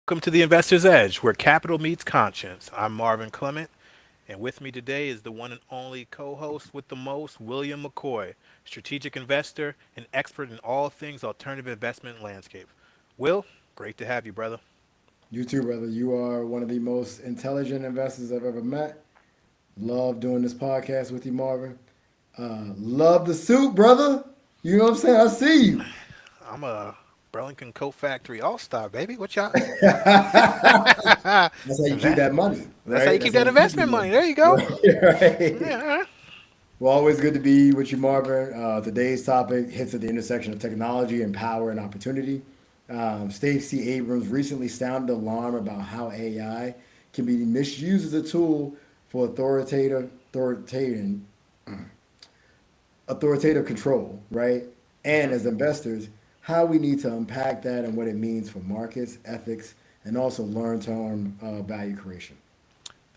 Welcome to the Investor's Edge, where capital meets conscience. I'm Marvin Clement, and with me today is the one and only co-host with the most, William McCoy, strategic investor and expert in all things alternative investment landscape. Will, great to have you, brother. You too, brother. You are one of the most intelligent investors I've ever met. Love doing this podcast with you, Marvin. Love the suit, brother. You know what I'm saying? I see you. I'm a Burlington Coat Factory All-Star, baby. What y'all? That's how you keep Inve- that money, That's how you right? keep That's how that you keep the investment money. money. There you go. Right, right. Yeah. Well, always good to be with you, Marvin. Today's topic hits at the intersection of technology and power and opportunity. Stacey Abrams recently sounded the alarm about how AI can be misused as a tool for authoritative control, right? And hmm as investors, how we need to unpack that and what it means for markets, ethics, and also long-term value creation.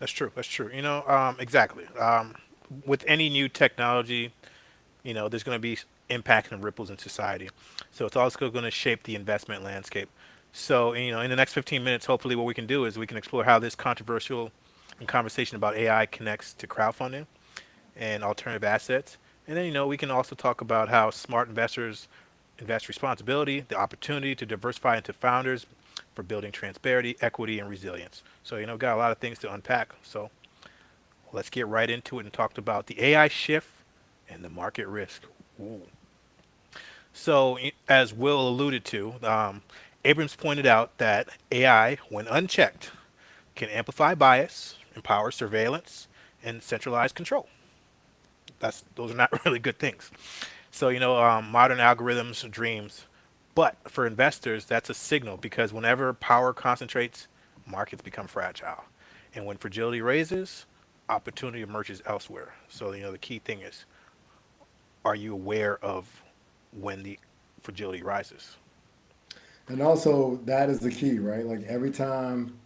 That's true. That's true. Exactly. With any new technology, there's going to be impacts and ripples in society. So it's also going to shape the investment landscape. So, in the next 15 minutes, hopefully what we can do is we can explore how this controversial and conversation about AI connects to crowdfunding and alternative assets. And then, we can also talk about how smart investors invest responsibility, the opportunity to diversify into founders for building transparency, equity, and resilience. So, got a lot of things to unpack. So let's get right into it and talk about the AI shift and the market risk. Ooh. So, as Will alluded to, Abrams pointed out that AI, when unchecked, can amplify bias, empower surveillance, and centralize control. Those are not really good things. So, modern algorithms dreams, but for investors, that's a signal because whenever power concentrates, markets become fragile, and when fragility raises, opportunity emerges elsewhere. So, the key thing is, are you aware of when the fragility rises? And also, that is the key, right? Like every time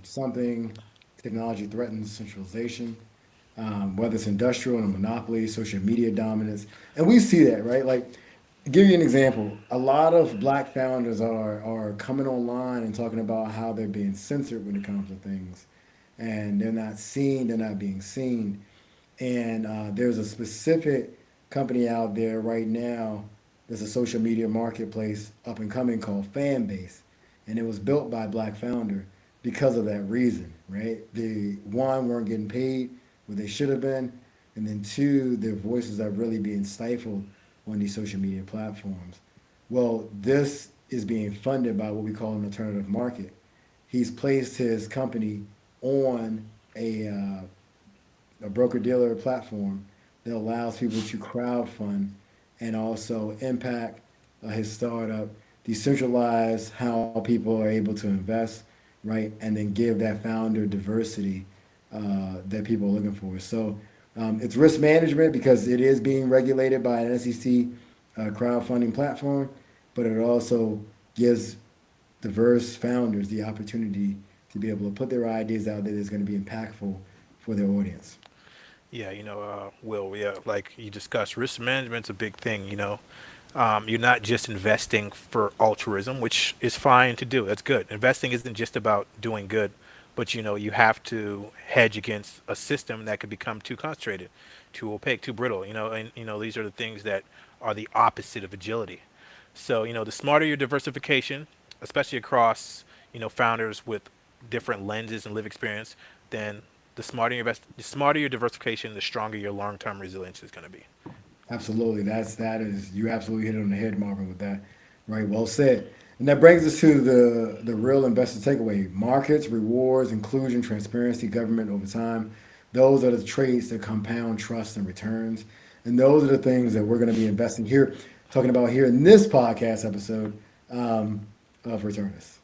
something, technology threatens centralization, whether it's industrial and a monopoly, social media dominance, and we see that, right? Like, give you an example. A lot of black founders are coming online and talking about how they're being censored when it comes to things, and they're not seen, they're not being seen. And there's a specific company out there right now. There's a social media marketplace up and coming called Fanbase, and it was built by a black founder because of that reason, right? The one weren't getting paid what they should have been, and then two, their voices are really being stifled on these social media platforms. Well, this is being funded by what we call an alternative market. He's placed his company on a broker dealer platform that allows people to crowdfund and also impact his startup, decentralize how people are able to invest, right, and then give that founder diversity that people are looking for. So it's risk management because it is being regulated by an SEC crowdfunding platform, but it also gives diverse founders the opportunity to be able to put their ideas out there that's going to be impactful for their audience. Yeah, Will, yeah, like you discussed, risk management's a big thing. You're not just investing for altruism, which is fine to do. That's good. Investing isn't just about doing good, but you have to hedge against a system that could become too concentrated, too opaque, too brittle. And these are the things that are the opposite of agility. So, the smarter your diversification, especially across, founders with different lenses and live experience, then the smarter your diversification, the stronger your long-term resilience is going to be. Absolutely, that is you absolutely hit it on the head, Marvin, with that. Right, well said. And that brings us to the real investor takeaway: markets, rewards, inclusion, transparency, government over time. Those are the traits that compound trust and returns, and those are the things that we're going to be investing here, talking about here in this podcast episode of Returnus. So,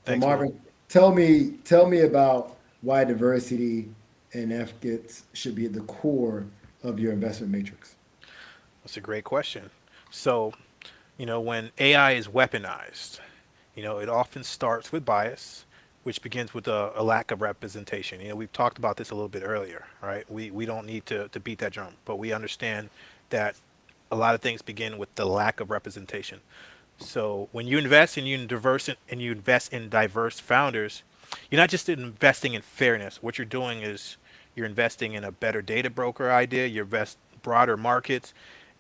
Thanks, Will. Marvin, tell me about why diversity and ethics should be at the core of your investment matrix. That's a great question. So, when AI is weaponized, it often starts with bias, which begins with a lack of representation. We've talked about this a little bit earlier, right? We don't need to beat that drum, but we understand that a lot of things begin with the lack of representation. So when you invest and you invest in diverse founders, you're not just investing in fairness. What you're doing is you're investing in a better data broker idea, you invest broader markets,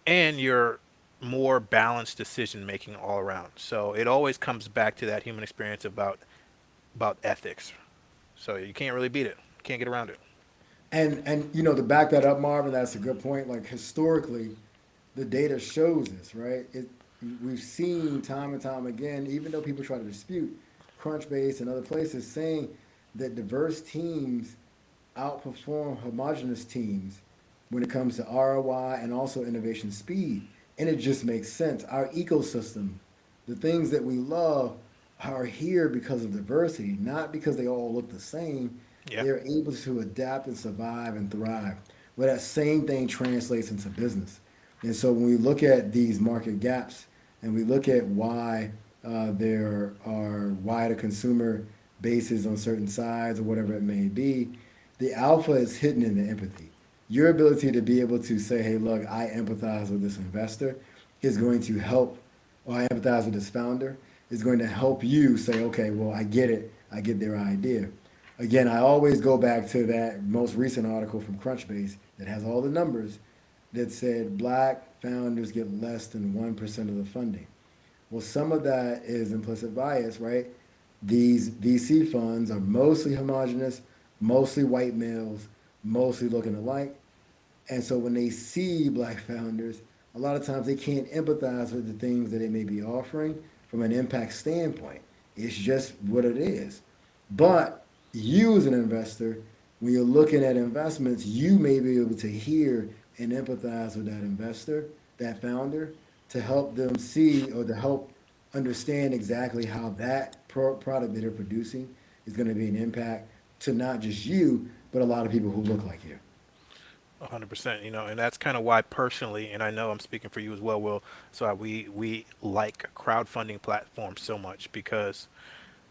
and you're more balanced decision making all around. So it always comes back to that human experience about ethics. So you can't really beat it. Can't get around it. And you know, to back that up, Marvin, that's a good point. Like historically, the data shows this, right? We've seen time and time again, even though people try to dispute Crunchbase and other places, saying that diverse teams outperform homogenous teams when it comes to ROI and also innovation speed. And it just makes sense. Our ecosystem, the things that we love, are here because of diversity, not because they all look the same. Yeah. They're able to adapt and survive and thrive. Well, that same thing translates into business. And so when we look at these market gaps and we look at why there are wider consumer bases on certain sides or whatever it may be, the alpha is hidden in the empathy. Your ability to be able to say, hey, look, I empathize with this investor is going to help, or I empathize with this founder, is going to help you say, okay, well, I get it. I get their idea. Again, I always go back to that most recent article from Crunchbase that has all the numbers that said black founders get less than 1% of the funding. Well, some of that is implicit bias, right? These VC funds are mostly homogenous, mostly white males, mostly looking alike. And so when they see black founders, a lot of times they can't empathize with the things that they may be offering from an impact standpoint. It's just what it is. But you, as an investor, when you're looking at investments, you may be able to hear and empathize with that investor, that founder, to help them see or to help understand exactly how that product that they're producing is going to be an impact to not just you, but a lot of people who look like you. 100%, and that's kind of why personally, and I know I'm speaking for you as well, Will. So we like crowdfunding platforms so much because,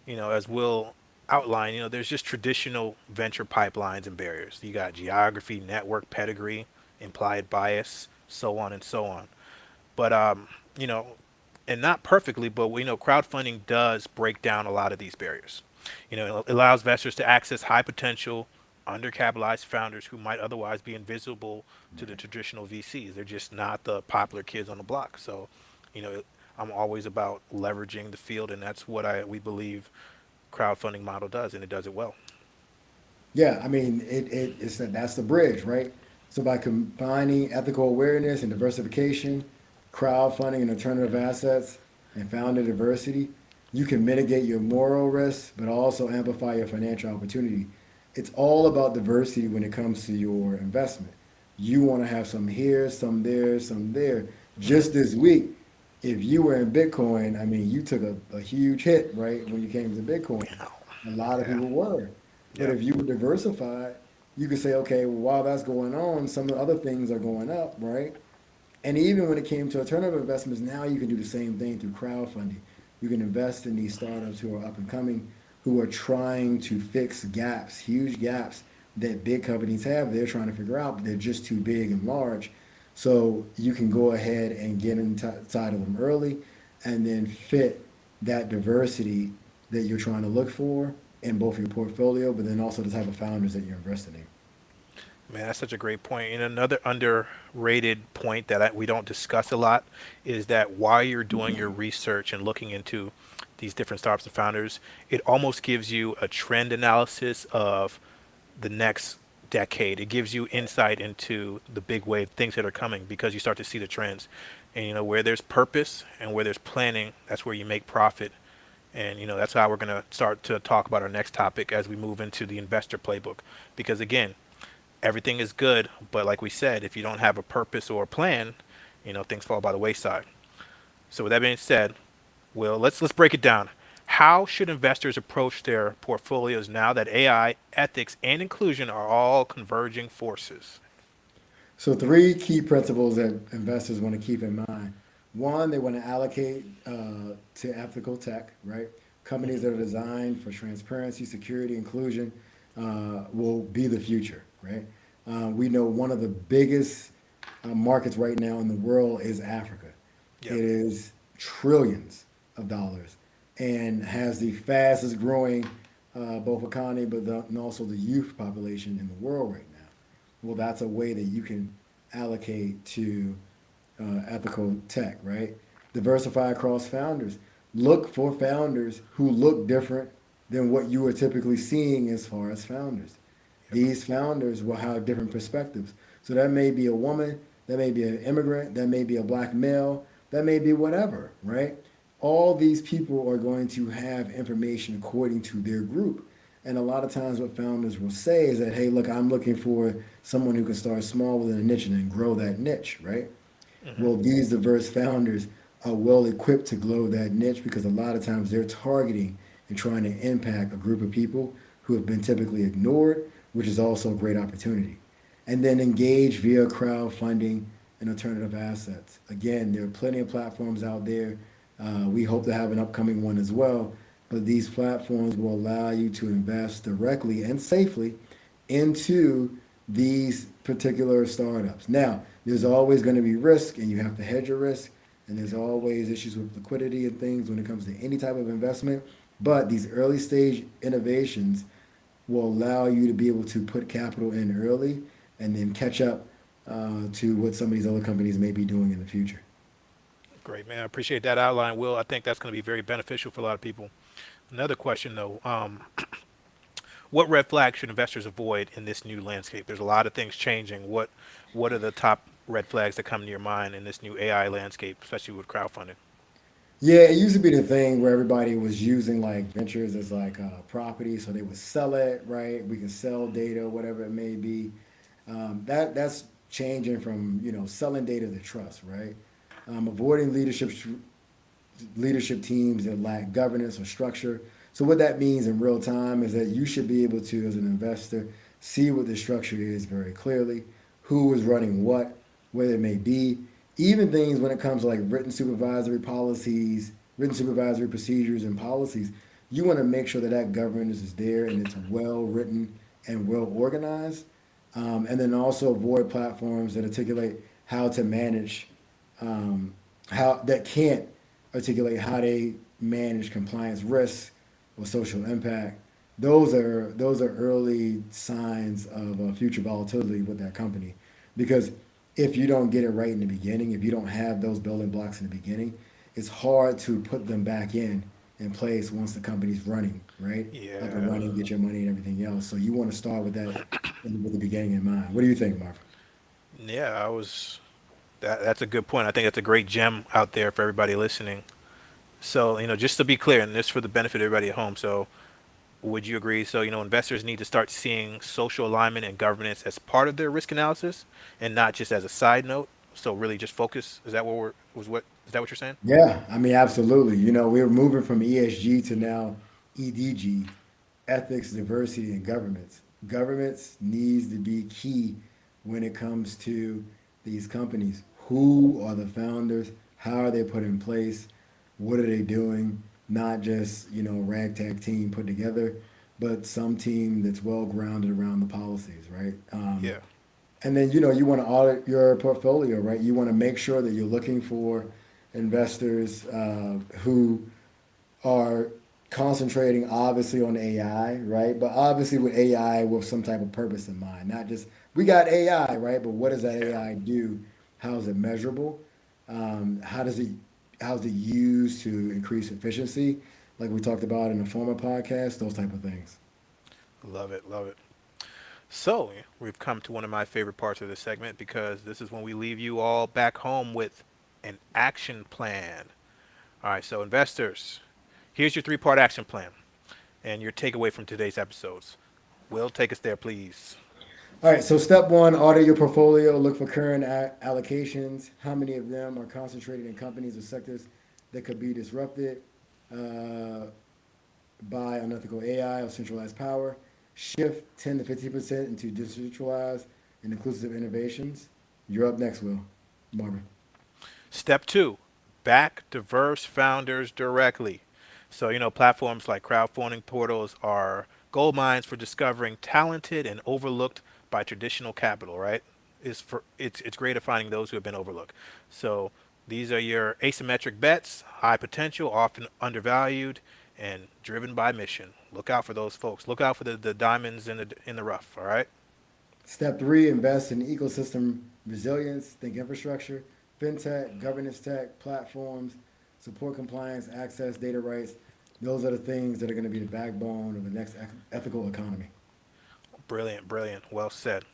as Will outlined, there's just traditional venture pipelines and barriers. You got geography, network, pedigree, implied bias, so on and so on. But you know, and not perfectly, but we know crowdfunding does break down a lot of these barriers. It allows investors to access high potential, undercapitalized founders who might otherwise be invisible to the Right. traditional VCs. They're just not the popular kids on the block. So, you know, I'm always about leveraging the field, and that's what we believe crowdfunding model does, and it does it well. Yeah, I mean, it's that's the bridge, right? So by combining ethical awareness and diversification, crowdfunding and alternative assets, and founder diversity, you can mitigate your moral risks, but also amplify your financial opportunity. It's all about diversity when it comes to your investment. You want to have some here, some there, some there. Hmm. Just this week, if you were in Bitcoin, I mean, you took a huge hit, right, when you came to Bitcoin. A lot of Yeah. people were. But Yeah. if you were diversified, you could say, okay, well, while that's going on, some of the other things are going up, right? And even when it came to alternative investments, now you can do the same thing through crowdfunding. You can invest in these startups who are up and coming, who are trying to fix gaps, huge gaps that big companies have. They're trying to figure out, but they're just too big and large. So you can go ahead and get inside of them early and then fit that diversity that you're trying to look for in both your portfolio, but then also the type of founders that you're investing in. Man, that's such a great point. And another underrated point that we don't discuss a lot is that while you're doing your research and looking into these different startups and founders, it almost gives you a trend analysis of the next decade. It gives you insight into the big wave things that are coming because you start to see the trends. And where there's purpose and where there's planning, that's where you make profit. And that's how we're going to start to talk about our next topic as we move into the investor playbook. Because again, everything is good, but like we said, if you don't have a purpose or a plan, things fall by the wayside. So with that being said, Will, let's break it down. How should investors approach their portfolios now that AI, ethics, and inclusion are all converging forces? So, three key principles that investors want to keep in mind. One, they want to allocate to ethical tech, right? Companies Hmm. that are designed for transparency, security, inclusion will be the future, right? We know one of the biggest markets right now in the world is Africa. Yep. It is trillions of dollars and has the fastest growing both economy, but and also the youth population in the world right now. Well, that's a way that you can allocate to ethical tech, right? Diversify across founders. Look for founders who look different than what you are typically seeing as far as founders. Yep. These founders will have different perspectives. So that may be a woman, that may be an immigrant, that may be a black male, that may be whatever, right? All these people are going to have information according to their group. And a lot of times, what founders will say is that, hey, look, I'm looking for someone who can start small within a niche and then grow that niche, right? Hmm. Well, these diverse founders are well equipped to grow that niche because a lot of times they're targeting and trying to impact a group of people who have been typically ignored, which is also a great opportunity. And then engage via crowdfunding and alternative assets. Again, there are plenty of platforms out there. We hope to have an upcoming one as well. But these platforms will allow you to invest directly and safely into these particular startups. Now, there's always going to be risk, and you have to hedge your risk, and there's always issues with liquidity and things when it comes to any type of investment. But these early stage innovations will allow you to be able to put capital in early and then catch up to what some of these other companies may be doing in the future. Great, man. I appreciate that outline, Will. I think that's going to be very beneficial for a lot of people. Another question, though. What red flags should investors avoid in this new landscape? There's a lot of things changing. What are the top red flags that come to your mind in this new AI landscape, especially with crowdfunding? Yeah, it used to be the thing where everybody was using like ventures as like property, so they would sell it, right? We can sell data, whatever it may be. That's changing from selling data to trust, right? Avoiding leadership teams that lack governance or structure. So what that means in real time is that you should be able to, as an investor, see what the structure is very clearly, who is running what, where it may be, even things when it comes to like written supervisory policies, written supervisory procedures and policies. You want to make sure that that governance is there and it's well written and well organized, and then also avoid platforms that articulate how to manage um, how that can't articulate how they manage compliance risks or social impact. Those are early signs of future volatility with that company, because if you don't get it right in the beginning, if you don't have those building blocks in the beginning, it's hard to put them back in place once the company's running, right? Up and Yeah. running, get your money and everything else. So you want to start with that with the beginning in mind. What do you think, Marv? Yeah, that's a good point. I think that's a great gem out there for everybody listening. So, just to be clear, and this for the benefit of everybody at home. So, would you agree? So, investors need to start seeing social alignment and governance as part of their risk analysis and not just as a side note. So, really just focus. Is that is that what you're saying? Yeah, I mean, absolutely. We're moving from ESG to now EDG, ethics, diversity, and governments. Governments needs to be key when it comes to these companies. Who are the founders? How are they put in place? What are they doing? Not just, ragtag team put together, but some team that's well grounded around the policies, right? Yeah. And then, you want to audit your portfolio, right? You want to make sure that you're looking for investors who are concentrating obviously on AI, right? But obviously with AI with some type of purpose in mind, not just we got AI, right? But what does that Yeah. AI do? How is it measurable? How does it how's it used to increase efficiency? Like we talked about in the former podcast, those type of things. Love it. Love it. So, we've come to one of my favorite parts of this segment because this is when we leave you all back home with an action plan. All right, so investors, here's your three-part action plan and your takeaway from today's episodes. Will, take us there, please. All right, so step one, audit your portfolio, look for current allocations. How many of them are concentrated in companies or sectors that could be disrupted uh, by unethical AI or centralized power? Shift 10 to 50% into decentralized and inclusive innovations. You're up next, Will. Marvin. Step two, back diverse founders directly. So, platforms like crowdfunding portals are gold mines for discovering talented and overlooked by traditional capital, right? It's great at finding those who have been overlooked. So, These are your asymmetric bets, high potential, often undervalued, and driven by mission. Look out for those folks. Look out for the diamonds in the rough. All right. Step three, invest in ecosystem resilience. Think infrastructure, fintech, governance tech, platforms, support compliance, access, data rights. Those are the things that are going to be the backbone of the next ethical economy. Brilliant, brilliant. Well said.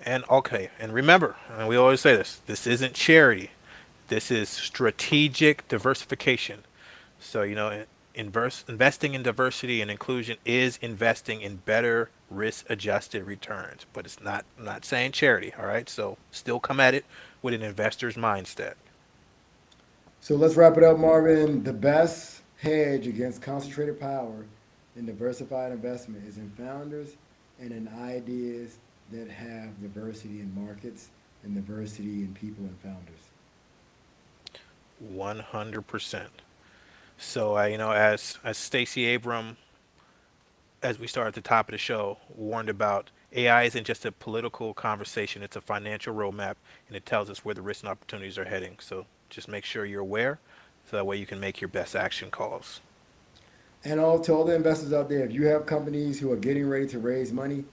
And okay, and remember, and we always say this: this isn't charity. This is strategic diversification. So, investing in diversity and inclusion is investing in better risk-adjusted returns. But it's not, I'm not saying charity, all right? So still come at it with an investor's mindset. So let's wrap it up, Marvin. The best hedge against concentrated power and diversified investment is in founders and in ideas that have diversity in markets and diversity in people and founders. 100%. So, as Stacey Abram, as we start at the top of the show, warned about, AI isn't just a political conversation, it's a financial roadmap, and it tells us where the risks and opportunities are heading. So just make sure you're aware, so that way you can make your best action calls. And all to all the investors out there, if you have companies who are getting ready to raise money,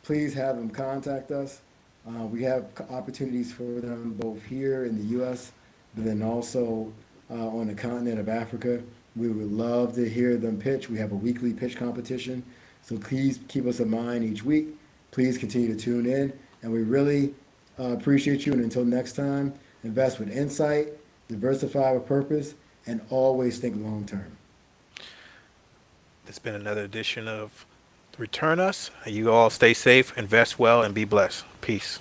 please have them contact us. We have opportunities for them both here in the U.S., but then also on the continent of Africa. We would love to hear them pitch. We have a weekly pitch competition, so please keep us in mind each week. Please continue to tune in, and we really appreciate you. And until next time, invest with insight, diversify with purpose, and always think long term. It's been another edition of Return Us. You all stay safe, invest well, and be blessed. Peace.